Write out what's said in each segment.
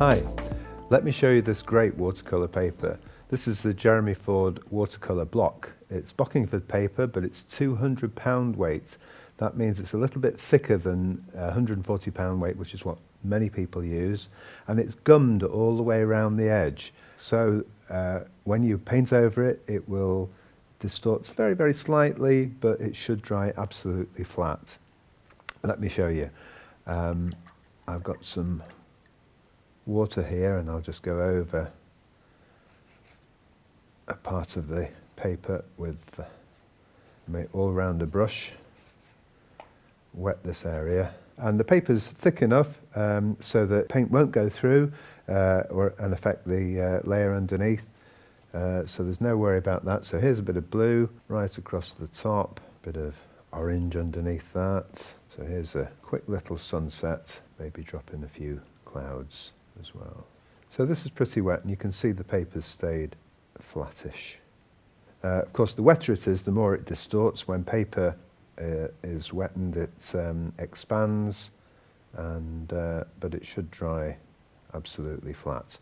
Hi, let me show you this great watercolour paper. This is the Jeremy Ford watercolour block. It's Bockingford paper, but it's 200 pound weight. That means it's a little bit thicker than 140 pound weight, which is what many people use, and it's gummed all the way around the edge. So when you paint over it, it will distort very, very slightly, but it should dry absolutely flat. Let me show you. I've got some water here, and I'll just go over a part of the paper with all around the brush, wet this area, and the paper's thick enough so that paint won't go through and affect the layer underneath, so there's no worry about that. So here's a bit of blue right across the top, a bit of orange underneath that. So here's a quick little sunset, maybe drop in a few clouds as well. So this is pretty wet, and you can see the paper's stayed flattish. Of course, the wetter it is, the more it distorts. When paper is wettened, it expands, but it should dry absolutely flat.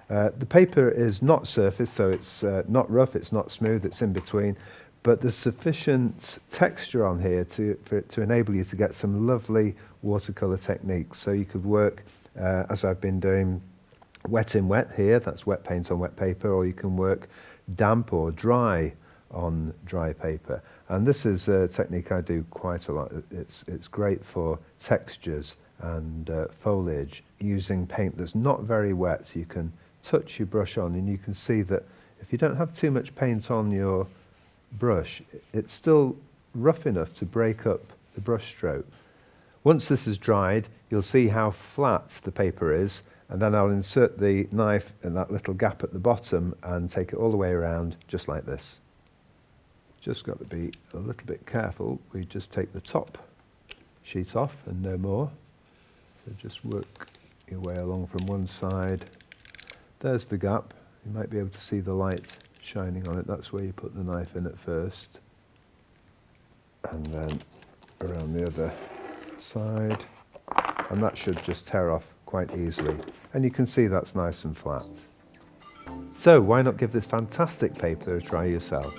The paper is not surfaced, so it's not rough, it's not smooth, it's in between, but there's sufficient texture on here to enable you to get some lovely watercolour techniques. So you could work, as I've been doing, wet in wet here, that's wet paint on wet paper, or you can work damp or dry on dry paper. And this is a technique I do quite a lot. It's great for textures and foliage, using paint that's not very wet. You can touch your brush on, and you can see that if you don't have too much paint on your brush, it's still rough enough to break up the brush stroke. Once this is dried, you'll see how flat the paper is, and then I'll insert the knife in that little gap at the bottom and take it all the way around, just like this. Just got to be a little bit careful. We just take the top sheet off and no more. So just work your way along from one side. There's the gap. You might be able to see the light shining on it. That's where you put the knife in at first. And then around the other side. And that should just tear off quite easily. And you can see that's nice and flat. So why not give this fantastic paper a try yourself?